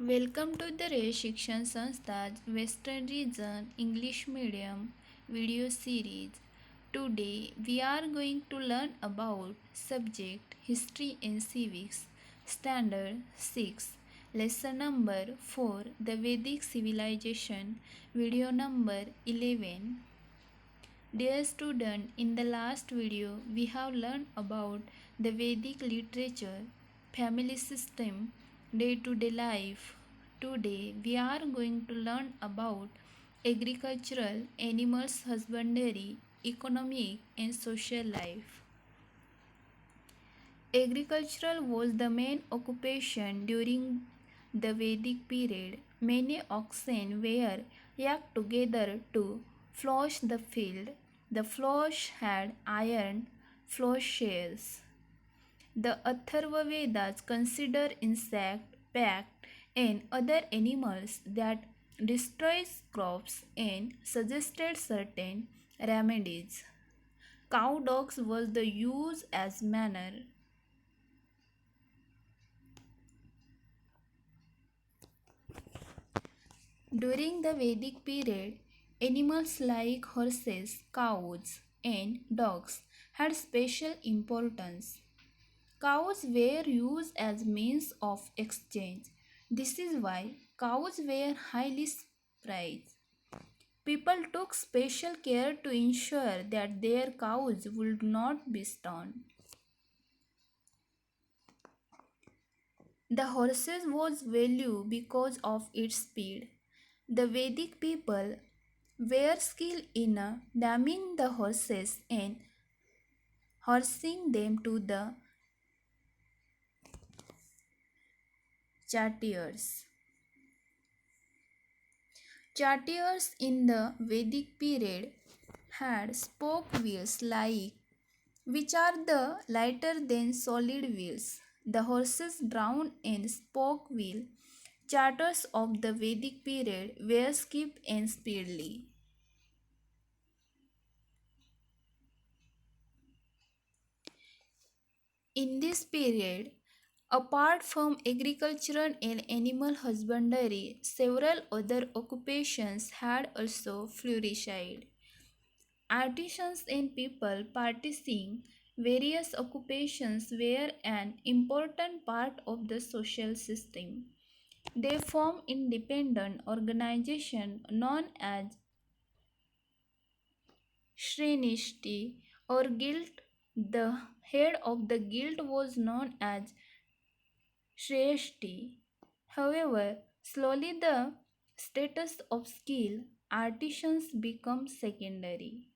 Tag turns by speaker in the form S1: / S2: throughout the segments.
S1: Welcome to the Ray Shikshan Sanstha's Western Region English Medium video series. Today we are going to learn about subject History and Civics, Standard 6, Lesson number 4, The Vedic Civilization, video number 11. Dear student, in the last video we have learned about the Vedic literature, family system, day-to-day life. Today we are going to learn about agricultural, animals husbandry, economic and social life. Agricultural was the main occupation during the Vedic period. Many oxen were yacked together to plough the field. The ploughs had iron plowshares. The Atharva Vedas consider insect, pact, and other animals that destroys crops and suggested certain remedies. Cow dogs was the use as manure. During the Vedic period, animals like horses, cows, and dogs had special importance. Cows were used as means of exchange. This is why cows were highly prized. People took special care to ensure that their cows would not be stoned. The horses was valued because of its speed. The Vedic people were skilled in damning the horses and horsing them to the chariots. Chariots in the Vedic period had spoke wheels like which are the lighter than solid wheels. The horses drawn in spoke wheel chariots of the Vedic period were swift and speedily. In this period, apart from agriculture and animal husbandry, several other occupations had also flourished. Artisans and people practicing various occupations were an important part of the social system. They formed independent organizations known as Shresthi or guild. The head of the guild was known as Shresthi. However, slowly the status of skilled artisans became secondary.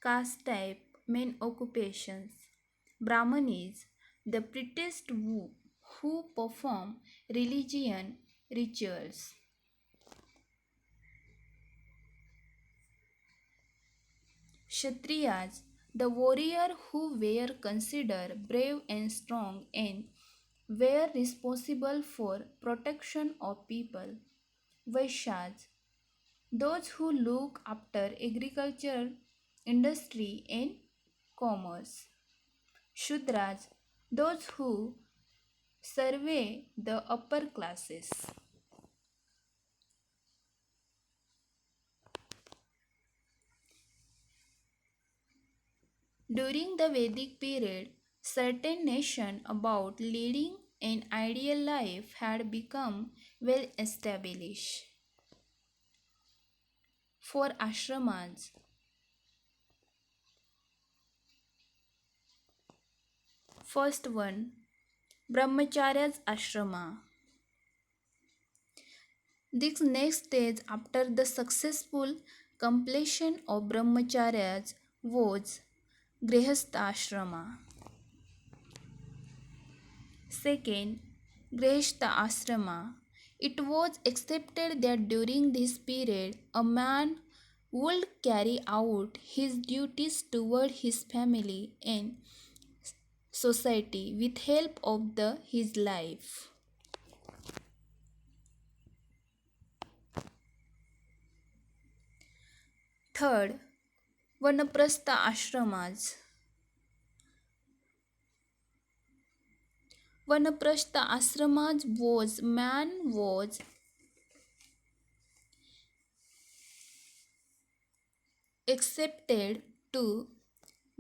S1: Caste type, main occupations. Brahman is the priest who perform religion rituals. Kshatriyas, the warrior who were considered brave and strong and were responsible for protection of people. Vaishyas, those who look after agriculture, industry and commerce. Shudras, those who survey the upper classes. During the Vedic period, certain nations about leading an ideal life had become well established. For ashramas, first one, Brahmacharya's ashrama. This next stage after the successful completion of Brahmacharya's was Grihastha ashrama. Second, Grihastha ashrama. It was accepted that during this period a man would carry out his duties toward his family and society with help of his life. Third, Vanaprastha ashramas. Vanaprastha ashramas was man was accepted to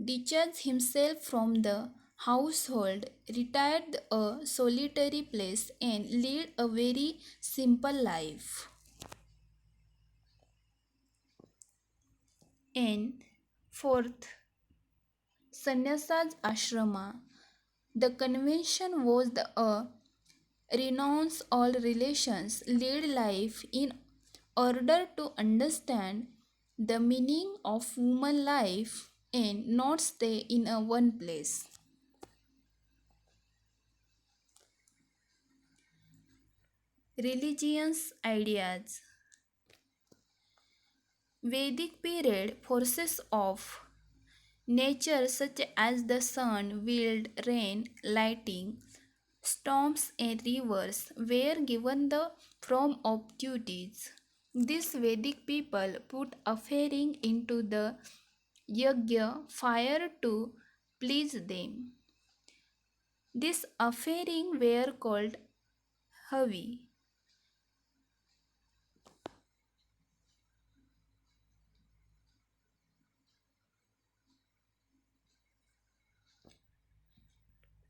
S1: detach himself from the household, retired a solitary place, and lead a very simple life. And fourth, Sannyasas ashrama. The convention was renounce all relations, lead life in order to understand the meaning of human life and not stay in a one place. Religions ideas. Vedic period forces of nature such as the sun, wind, rain, lighting, storms and rivers were given the form of duties. These Vedic people put offering into the yajna fire to please them. These offering were called havi.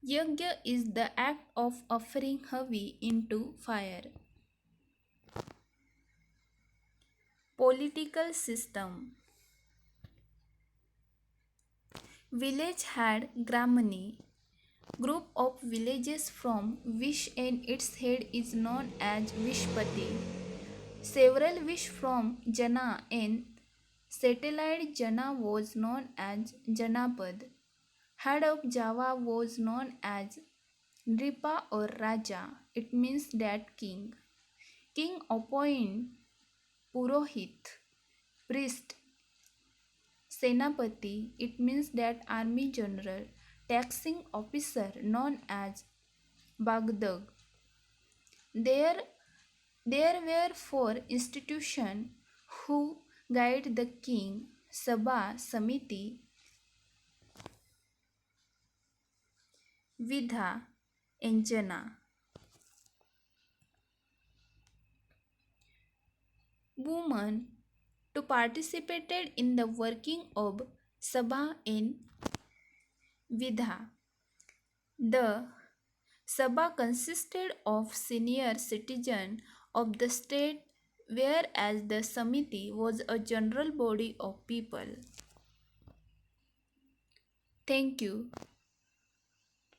S1: Yajna is the act of offering havi into fire. Political system. Village had Gramani, group of villages from which and its head is known as Vishpati. Several wish from Jana and satellite Jana was known as Janapad. Head of Java was known as Nripa or Raja. It means that king. King appoint Purohit, priest, Senapati. It means that army general. Taxing officer known as Bagdag. There, there were four institutions who guide the king: Sabha, Samiti, Vidha, and Jana. Women to participated in the working of Sabha and Vidha. The Sabha consisted of senior citizens of the state, whereas the Samiti was a general body of people. Thank you.